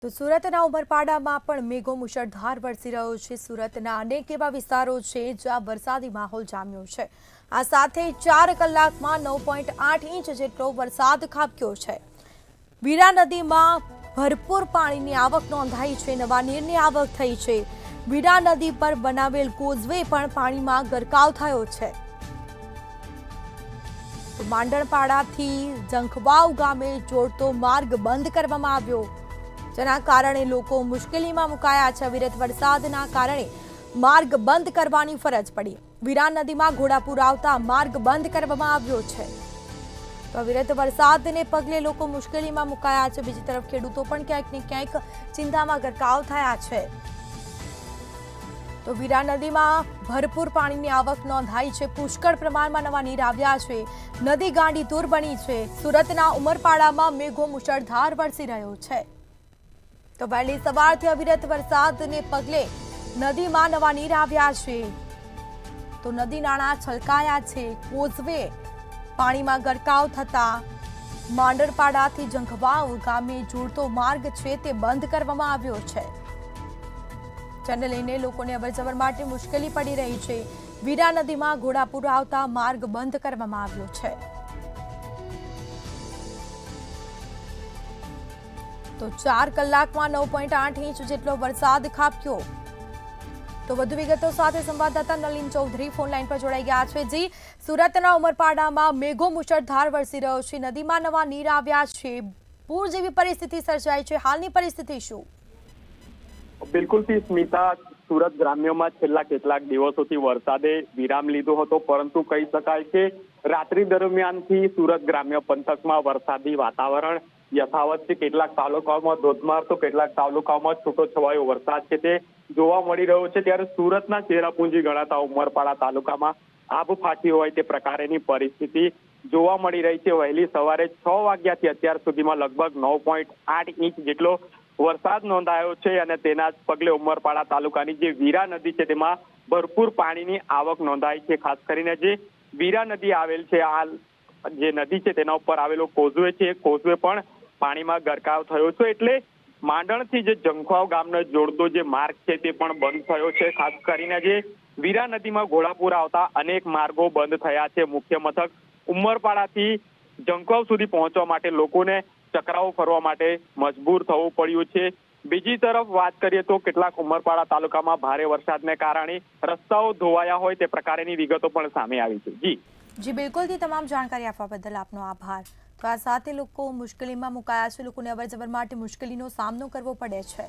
તો સુરતના ઉમરપાડામાં પણ મેઘો મુશળધાર વરસી રહ્યો છે। સુરતના અનેક એવા વિસ્તારો છે જ્યાં વરસાદી માહોલ જામ્યો છે। આ સાથે 4 કલાકમાં 9.8 ઇંચ જેટલો વરસાદ ખાબક્યો છે। વીરા નદીમાં ભરપૂર પાણીની આવક નોંધાઈ છે। નવા નીરની આવક થઈ છે। વીરા નદી પર બનાવેલ કોઝવે પણ પાણીમાં ગરકાવ થયો છે। માંડણપાડાથી ઝંખવાવ ગામે જોડતો માર્ગ બંધ કરવામાં આવ્યો, જેના કારણે લોકો મુશ્કેલીમાં મુકાયા છે। અવિરત વરસાદના કારણે માર્ગ બંધ કરવાની ફરજ પડી। વીરા નદીમાં ઘોડાપુર આવતા માર્ગ બંધ કરવામાં આવ્યો છે। તો અવિરત વરસાદને પગલે લોકો મુશ્કેલીમાં મુકાયા છે। બીજી તરફ ખેડૂતો પણ ક્યાંક ને ક્યાંક ચિંતામાં ગરકાવ થયા છે। તો વીરા નદીમાં ભરપૂર પાણીની આવક નોંધાઈ છે। પુષ્કળ પ્રમાણમાં નવા નીર આવ્યા છે। નદી ગાંડીતુર બની છે। સુરતના ઉમરપાડામાં મેઘો મુશળધાર વરસી રહ્યો છે। તો વહેલી સવારથી અવિરત વરસાદને પગલે નદીમાં નવા નીર આવ્યા છે। તો નદી નાળા છલકાયા છે। કોઝવે પાણીમાં ગરકાવ થતા માંડણપાડાથી ઝંખવાવ ગામે જોડતો માર્ગ છે તે બંધ કરવામાં આવ્યો છે, જેને લઈને લોકોને અવરજવર માટે મુશ્કેલી પડી રહી છે। વીરા નદીમાં ઘોડાપુર આવતા માર્ગ બંધ કરવામાં આવ્યો છે। તો 4 કલાકમાં 9.8 ઇંચ જેટલો વરસાદ ખાબક્યો। તો વધુ વિગતો સાથે સંવાદદાતા નલિન ચૌધરી ફોનલાઈન પર જોડાઈ ગયા છે। જી, સુરતના ઉમરપાડામાં મેઘો મુશળધાર વરસી રહ્યો છે। નદીમાં નવા નીર આવ્યા છે। પૂર જેવી પરિસ્થિતિ સર્જાઈ છે। હાલની પરિસ્થિતિ શું? બિલકુલ થી સ્મિતા, સુરત ગ્રામ્યમાં છેલ્લા કેટલાક દિવસોથી વરસાદે વિરામ લીધો હતો, પરંતુ કહી શકાય કે રાત્રિ દરમિયાનથી સુરત ગ્રામ્ય પંથકમાં વરસાદી વાતાવરણ યથાવત છે। કેટલાક તાલુકાઓમાં ધોધમાર તો કેટલાક તાલુકાઓમાં છૂટોછવાયો વરસાદ છે તે જોવા મળી રહ્યો છે। ત્યારે સુરતના ચેરાપુંજી ગણાતા ઉમરપાડા તાલુકામાં આભ ફાટી હોય તે પ્રકારની પરિસ્થિતિ જોવા મળી રહી છે। વહેલી સવારે 6 વાગ્યાથી અત્યાર સુધીમાં લગભગ 9.8 ઇંચ જેટલો વરસાદ નોંધાયો છે અને તેના જ પગલે ઉમરપાડા તાલુકાની જે વીરા નદી છે તેમાં ભરપૂર પાણીની આવક નોંધાઈ છે। ખાસ કરીને જે વીરા નદી આવેલ છે, આ જે નદી છે તેના ઉપર આવેલો કોઝવે છે, કોઝવે પણ પાણીમાં ગરકાવ થયો છે। એટલે માંડણથી જે ઝંખવાવ ગામને જોડતો જે માર્ગ છે તે પણ બંધ થયો છે। ખાસ કરીને જે વીરા નદીમાં ઘોડાપુર આવતા અનેક માર્ગો બંધ થયા છે। મુખ્ય મથક ઉમરપાડાથી ઝંખવાવ સુધી પહોંચવા માટે લોકોને ચક્રાઓ ફરવા માટે મજબૂર થવું પડ્યું છે। બીજી તરફ વાત કરીએ તો કેટલાક ઉમરપાડા તાલુકામાં ભારે વરસાદને કારણે રસ્તાઓ ધોવાયા હોય તે પ્રકારની વિગતો પણ સામે આવી છે। જી બિલકુલ, તમામ જાણકારી આપવા બદલ આપનો આભાર। તો આ સાથે લોકો મુશ્કેલીમાં મુકાયા છે। લોકોને અવરજવર માટે મુશ્કેલીનો સામનો કરવો પડે છે।